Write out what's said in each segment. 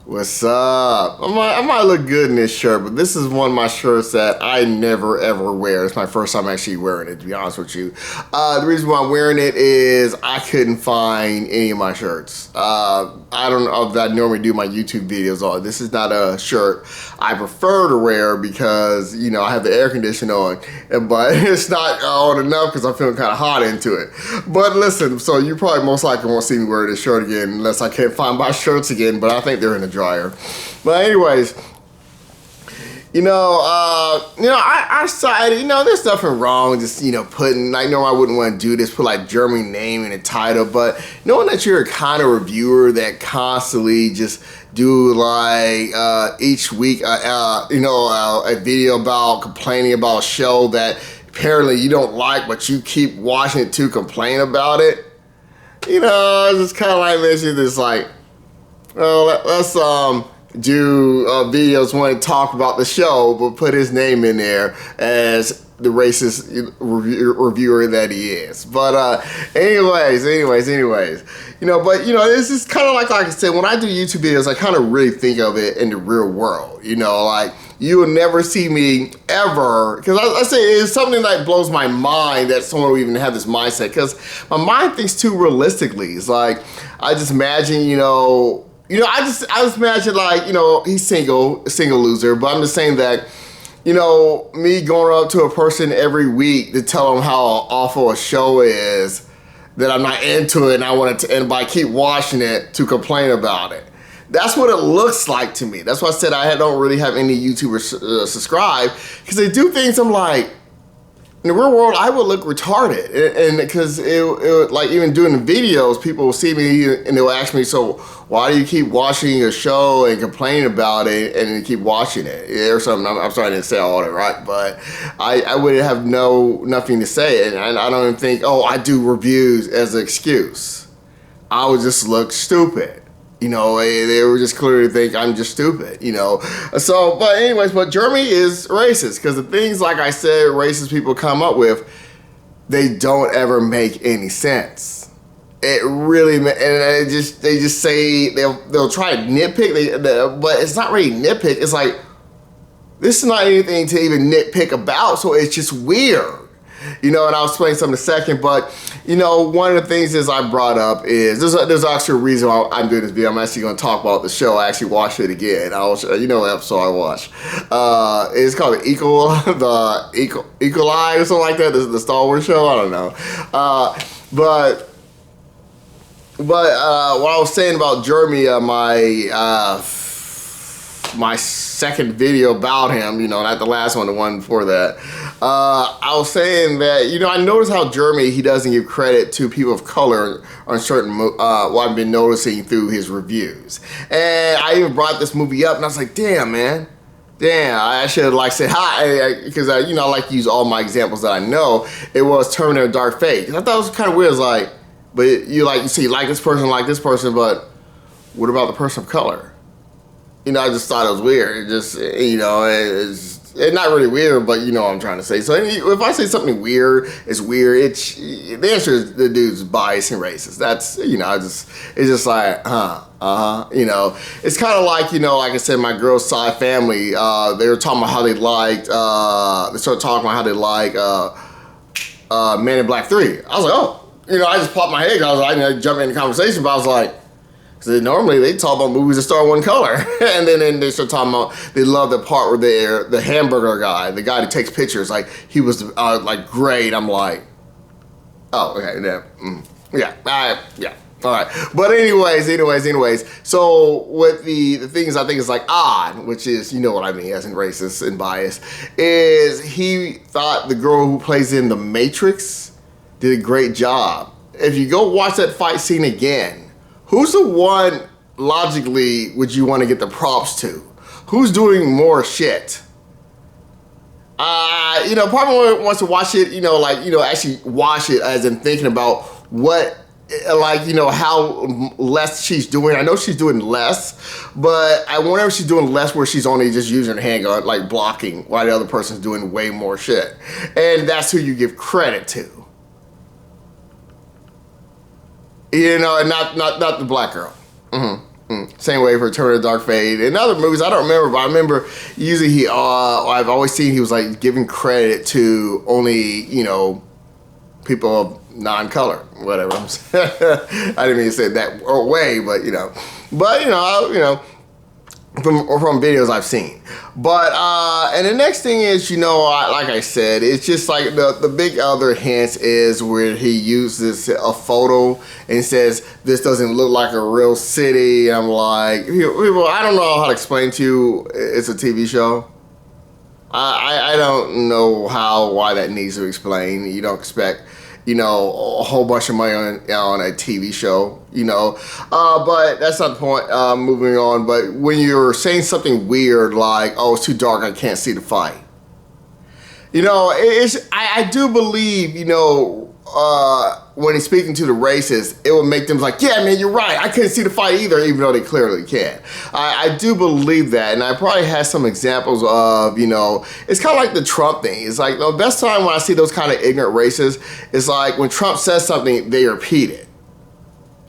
What's up? I might look good in this shirt, but this is one of my shirts that I never ever wear. It's my first time actually wearing it, to be honest with you. The reason why I'm wearing it is I couldn't find any of my shirts. I don't know if I normally do my YouTube videos on. This is not a shirt I prefer to wear because, you know, I have the air conditioner on, but it's not on enough because I'm feeling kind of hot into it. But listen, so you probably most likely won't see me wear this shirt again unless I can't find my shirts again, but I think they're in the dryer. But anyways, I decided, there's nothing wrong just, putting, I know I wouldn't want to do this, put like Germany name in the title, but knowing that you're a kind of reviewer that constantly just do like each week, a video about complaining about a show that apparently you don't like, but you keep watching it to complain about it. It's just kind of like mentioning this, like, well, let's do videos when he talk about the show, but put his name in there as the racist reviewer that he is. But anyways, this is kind of like I said, when I do YouTube videos, I kind of really think of it in the real world. Like you will never see me ever, because I say it's something that blows my mind that someone would even have this mindset, because my mind thinks too realistically. It's like, I just imagine, I just imagine like, he's single loser, but I'm just saying that, me going up to a person every week to tell them how awful a show is, that I'm not into it and I want it to end, but I keep watching it to complain about it. That's what it looks like to me. That's why I said I don't really have any YouTubers subscribe, because they do things I'm like, in the real world, I would look retarded, and because it like even doing the videos, people will see me and they'll ask me, so why do you keep watching a show and complaining about it and you keep watching it or something? I'm sorry I didn't say all that right, but I would have nothing to say, and I don't even think, I do reviews as an excuse. I would just look stupid. They were just clearly think I'm just stupid, So, but anyways, but Germany is racist, because the things, like I said, racist people come up with, they don't ever make any sense. It really, and they just say, they'll try to nitpick, but it's not really nitpick. It's like, this is not anything to even nitpick about, so it's just weird. And I'll explain something in a second, but, one of the things is I brought up is, there's actually a reason why I'm doing this video. I'm actually going to talk about the show. I actually watched it again. What episode I watched. It's called the Eagle Eye or something like that, the Star Wars show. I don't know. But what I was saying about Jeremy, my second video about him, not the last one, the one before that. I was saying that, I noticed how Jeremy, he doesn't give credit to people of color on certain, what I've been noticing through his reviews. And I even brought this movie up, and I was like, damn, man. Damn, I should have said hi, because I like to use all my examples that I know. It was Terminator Dark Fate. I thought it was kind of weird. It's like, but you like this person, but what about the person of color? I just thought it was weird. It just, it's not really weird, but what I'm trying to say. So if I say something weird, it's weird. The answer is the dude's biased and racist. That's, it's just like, It's kind of like, like I said, my girl's side family, they were talking about how they liked, they started talking about how they like Men in Black 3. I was like, I just popped my head. I was like, I didn't jump in the conversation, but I was like, normally they talk about movies that start one color, and then they start talking about they love the part where the hamburger guy, the guy that takes pictures, like he was like great. I'm like, oh okay, yeah, all right. But anyways. So with the things I think is like odd, which is what I mean, as in racist and biased, is he thought the girl who plays in The Matrix did a great job. If you go watch that fight scene again, who's the one, logically, would you want to get the props to? Who's doing more shit? Part of me wants to watch it, actually watch it as in thinking about what, how less she's doing. I know she's doing less, but I wonder if she's doing less where she's only just using her handgun, like blocking, while the other person's doing way more shit. And that's who you give credit to. And not the black girl. Mm-hmm. Same way for Return of the Dark Fate. In other movies, I don't remember, but I remember usually I've always seen he was like giving credit to only, people of non-color, whatever. I didn't mean to say it that way, but from videos I've seen. But and the next thing is, like I said, it's just like the big other hint is where he uses a photo and says this doesn't look like a real city. I'm like, people, I don't know how to explain to you. It's a TV show. I don't know why that needs to explain. You don't expect a whole bunch of money on a TV show, but that's not the point. Moving on, but when you're saying something weird like, oh, it's too dark, I can't see the fight. I do believe, when he's speaking to the racists, it will make them like, yeah, man, you're right. I couldn't see the fight either, even though they clearly can. I do believe that, and I probably have some examples of, it's kind of like the Trump thing. It's like the best time when I see those kind of ignorant racists is like when Trump says something, they repeat it.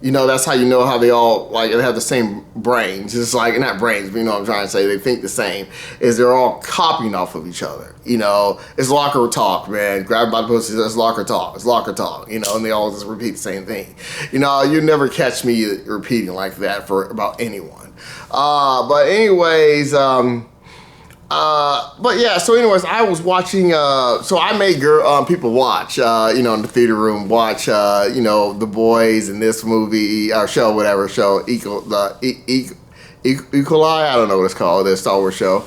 That's how you know how they all, like, they have the same brains. It's like, not brains, but what I'm trying to say, they think the same, is they're all copying off of each other. It's locker talk, man. Grab by the pussy, it's locker talk, and they all just repeat the same thing. You never catch me repeating like that for about anyone. But anyways, I was watching, so I made people watch, in the theater room, watch, The Boys and this movie, or show, whatever show, Equalize, I don't know what it's called, the Star Wars show,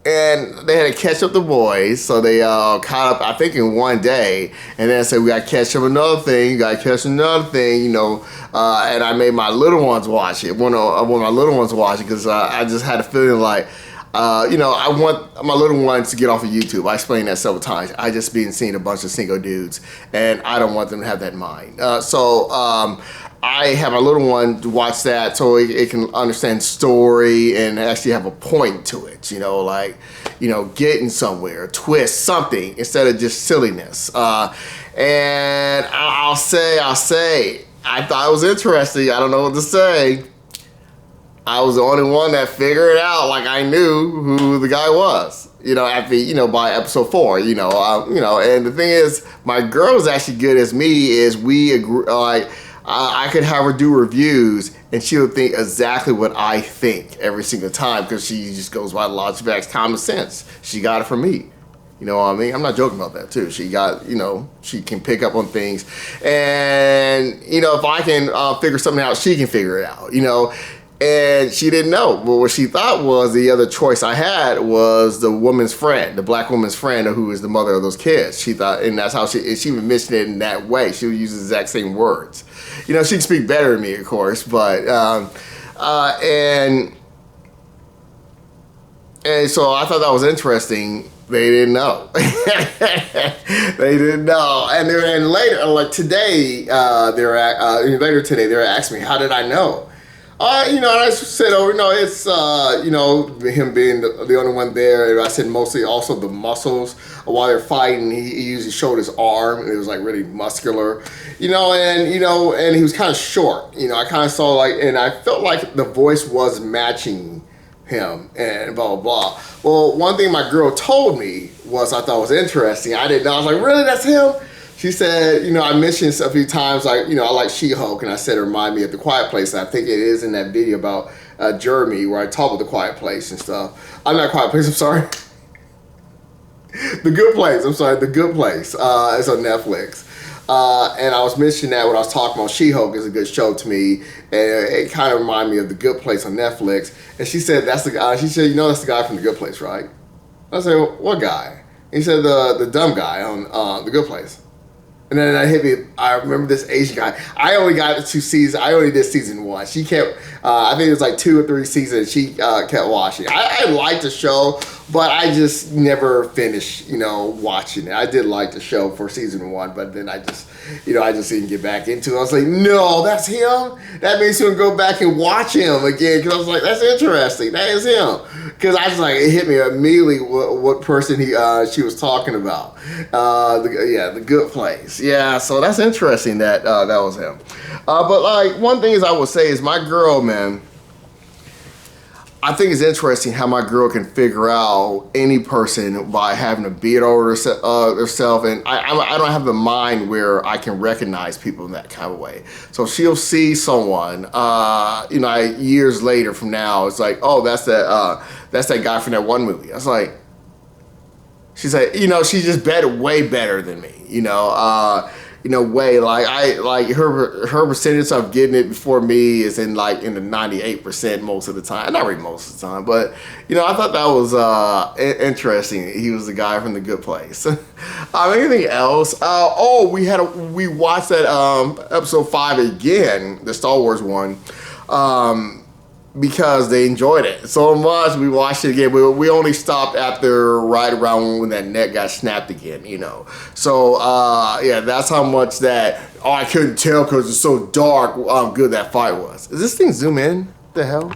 and they had to catch up The Boys, so they caught up, I think, in one day, and then I said, we got to catch up another thing, and I made my little ones watch it, one of my little ones watch it, because I just had a feeling like, I want my little ones to get off of YouTube. I explained that several times. I just been seeing a bunch of single dudes, and I don't want them to have that in mind. I have my little one to watch that so it can understand story and actually have a point to it, getting somewhere, twist, something, instead of just silliness. And I'll say, I thought it was interesting. I don't know what to say. I was the only one that figured it out, like I knew who the guy was, by episode 4, and the thing is, my girl's actually good as me, is we agree, I could have her do reviews and she'll think exactly what I think every single time because she just goes by the logic of common sense. She got it from me. You know what I mean? I'm not joking about that too. She got, she can pick up on things. And, if I can figure something out, she can figure it out, And she didn't know. But what she thought was the other choice I had was the woman's friend, the black woman's friend who is the mother of those kids. She thought, and that's how she even mentioned it in that way. She would use the exact same words. She can speak better than me, of course, but, and so I thought that was interesting. They didn't know. They didn't know. And then later, like today, later today, they were asking me, how did I know? And I said, it's, him being the only one there. And I said mostly also the muscles. While they're fighting, he usually showed his arm. And it was like really muscular, and he was kind of short. I kind of saw and I felt like the voice was matching him and blah, blah, blah. Well, one thing my girl told me was I thought was interesting. I didn't know. I was like, really? That's him? She said, I mentioned a few times, I like She-Hulk, and I said it reminded me of The Quiet Place, and I think it is in that video about Jeremy, where I talk about The Quiet Place and stuff. I'm not Quiet Place, I'm sorry. The Good Place, I'm sorry, The Good Place. It's on Netflix. And I was mentioning that when I was talking about She-Hulk is a good show to me, and it kind of reminded me of The Good Place on Netflix. And she said, that's the guy. She said, that's the guy from The Good Place, right? I said, well, what guy? He said, the dumb guy on The Good Place. And then it hit me. I remember this Asian guy. I only got 2 seasons. I only did season 1. She kept. I think it was like 2 or 3 seasons. She kept watching. I liked the show, but I just never finished. Watching it. I did like the show for season 1, but then I just. I just didn't get back into it. I was like, no, that's him? That makes me go back and watch him again, because I was like, that's interesting. That is him. Because I was like, it hit me immediately what person she was talking about. The Good Place. Yeah, so that's interesting that that was him. But like, one thing is I would say is my girl, man, I think it's interesting how my girl can figure out any person by having a beard over herself, and I don't have the mind where I can recognize people in that kind of way. So she'll see someone, years later from now, it's like, oh, that's that guy from that one movie. I was like, she's like, she's just way better than me, way like her percentage of getting it before me is in the 98% most of the time. Not really most of the time, but I thought that was interesting. He was the guy from The Good Place. Anything else? We watched that episode 5 again, the Star Wars one. Because they enjoyed it so much, we watched it again. We only stopped after right around when that neck got snapped again, So that's how much that. Oh, I couldn't tell because it's so dark how good that fight was. Is this thing zoom in? What the hell?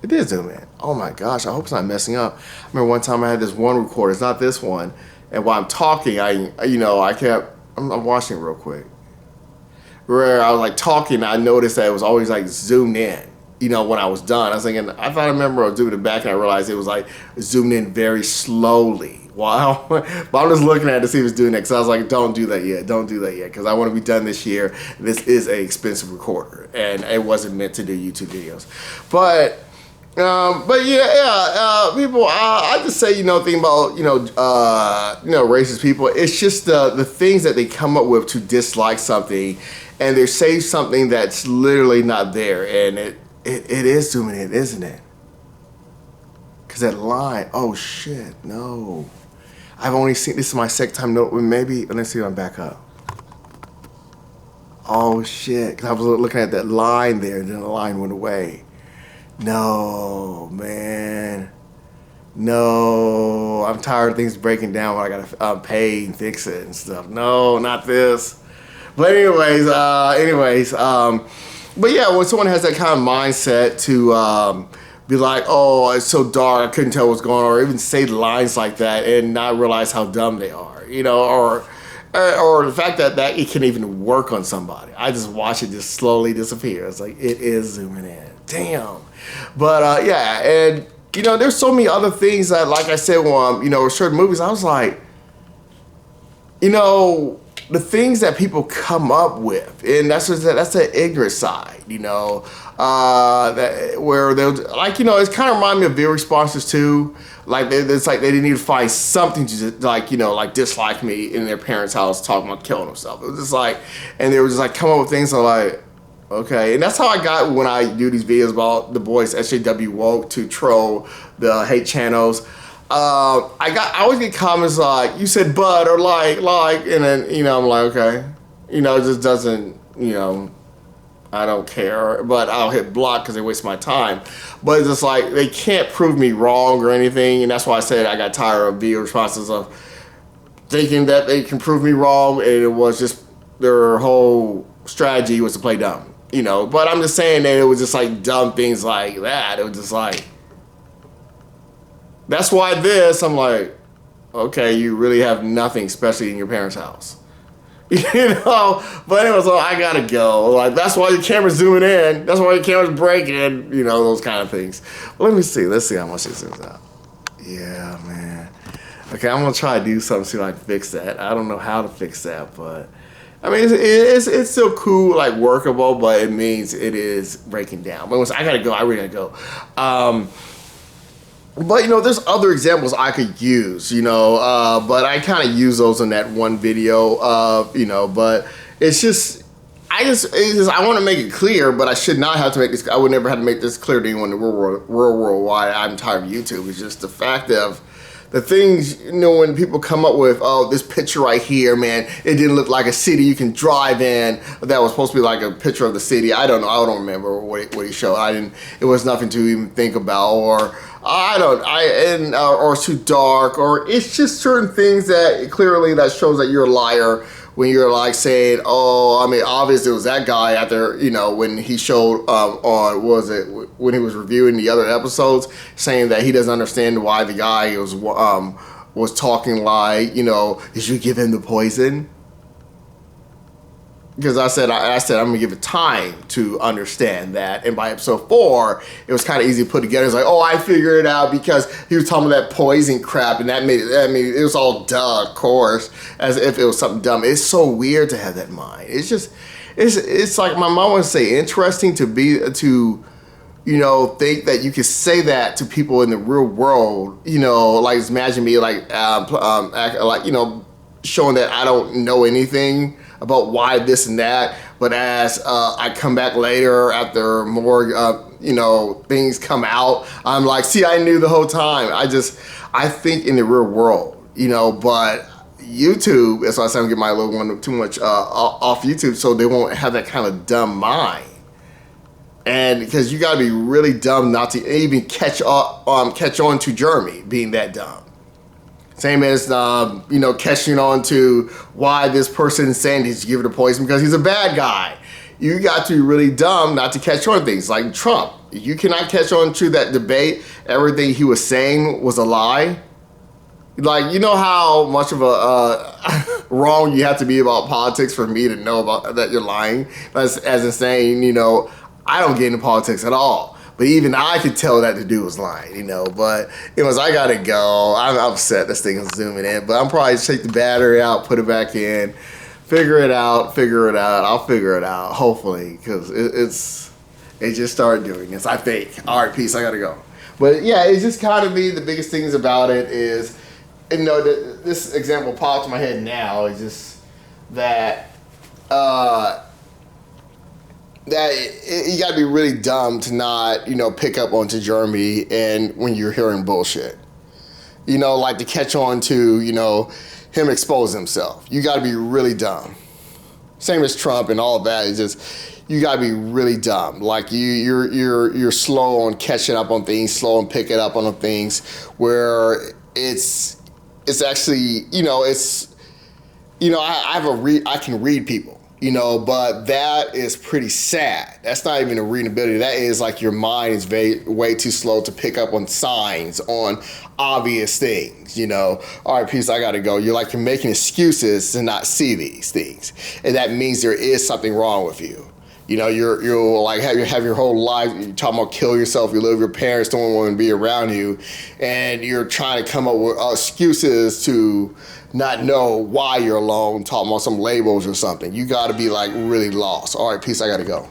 It did zoom in. Oh my gosh! I hope it's not messing up. I remember one time I had this one recorder. It's not this one. And while I'm talking, I'm watching it real quick. Where I was like talking, I noticed that it was always like zoomed in. When I was done, I was thinking, I thought I remember I was doing it back, and I realized it was like zoomed in very slowly. Wow. But I'm just looking at it to see if it's doing that, because I was like, don't do that yet, because I want to be done this year. This is an expensive recorder, and it wasn't meant to do YouTube videos. But people, I just say, thinking about, racist people, it's just the things that they come up with to dislike something, and they say something that's literally not there, and it is zooming in, isn't it? Because that line, oh shit, no. I've only seen, this is my second time, maybe, let's see if I'm back up. Oh shit, because I was looking at that line there, and then the line went away. No, man. No, I'm tired of things breaking down when I gotta pay and fix it and stuff. No, not this. But anyways, but yeah, when someone has that kind of mindset to be like, oh, it's so dark, I couldn't tell what's going on, or even say lines like that and not realize how dumb they are, or the fact that it can even work on somebody. I just watch it just slowly disappear. It's like, it is zooming in. Damn. But and there's so many other things that, like I said, when certain movies, I was like, the things that people come up with, and that's the ignorant side, that where they'll it's kind of remind me of their responses too. Like it's like they didn't even find something to dislike me in their parents' house talking about killing themselves. It was just like, and they were just like come up with things that like, okay, and that's how I got when I do these videos about the boys SJW woke to troll the hate channels. I always get comments like, you said but, or like, and then, I'm like, okay. It just doesn't, I don't care, but I'll hit block because they waste my time. But it's just like, they can't prove me wrong or anything, and that's why I said I got tired of video responses of thinking that they can prove me wrong, and it was just, their whole strategy was to play dumb, But I'm just saying that it was just like dumb things like that. It was just like, that's why I'm like, okay, you really have nothing, especially in your parents' house. But anyway, so I gotta go. Like, that's why your camera's zooming in. That's why your camera's breaking, those kind of things. Well, let me see. Let's see how much it zooms out. Yeah, man. Okay, I'm gonna try to do something to see if I can fix that. I don't know how to fix that, but I mean, it's still cool, like workable, but it means it is breaking down. But I gotta go. I really gotta go. But there's other examples I could use, but I kind of use those in that one video, but it's just, I want to make it clear, but I should not have to make this, I would never have to make this clear to anyone in the real world why I'm tired of YouTube. It's just the fact of the things, when people come up with, oh, this picture right here, man, it didn't look like a city you can drive in. That was supposed to be like a picture of the city. I don't know. I don't remember what he showed. It was nothing to even think about, or or it's too dark, or it's just certain things that clearly that shows that you're a liar when you're like saying, oh, I mean, obviously it was that guy after, you know, when he showed on, what was it, when he was reviewing the other episodes, saying that he doesn't understand why the guy was talking like, you know, did you give him the poison? Because I said I'm gonna give it time to understand that, and by episode 4, it was kind of easy to put together. It's like, oh, I figured it out because he was talking about that poison crap, and that made it. I mean, it was all duh, of course, as if it was something dumb. It's so weird to have that in mind. It's just, it's like my mom would say, interesting to you know, think that you could say that to people in the real world. You know, like imagine me like you know, showing that I don't know anything about why this and that, but as I come back later after more, you know, things come out, I'm like, see, I knew the whole time. I think in the real world, you know, but YouTube, that's why I said I'm getting my little one too much off YouTube, so they won't have that kind of dumb mind. And because you gotta be really dumb not to even catch on to Jeremy being that dumb. Same as, you know, catching on to why this person is saying he's giving the poison because he's a bad guy. You got to be really dumb not to catch on to things like Trump. You cannot catch on to that debate. Everything he was saying was a lie. Like, you know how much of a wrong you have to be about politics for me to know about that you're lying? As in saying, you know, I don't get into politics at all. But even I could tell that the dude was lying, you know. But it was, I gotta go. I'm upset this thing is zooming in. But I'm probably take the battery out, put it back in, figure it out. I'll figure it out, hopefully, because it just started doing this, I think. All right, peace, I gotta go. But yeah, it's just kind of me, the biggest things about it is, you know, this example popped in my head now, is just that, you gotta be really dumb to not, you know, pick up onto Jeremy and when you're hearing bullshit. You know, like to catch on to, you know, him expose himself. You gotta be really dumb. Same as Trump and all of that. It's just, you gotta be really dumb. Like you're slow on catching up on things, slow on picking up on things where it's actually, you know, I can read people. You know, but that is pretty sad. That's not even a readability. That is like your mind is way too slow to pick up on signs, on obvious things, you know. All right, peace, I gotta go. You're making excuses to not see these things. And that means there is something wrong with you. You know, you're like have your whole life, you're talking about kill yourself, you live with your parents, don't want to be around you, and you're trying to come up with excuses to not know why you're alone, talking about some labels or something. You got to be like really lost. All right, peace, I got to go.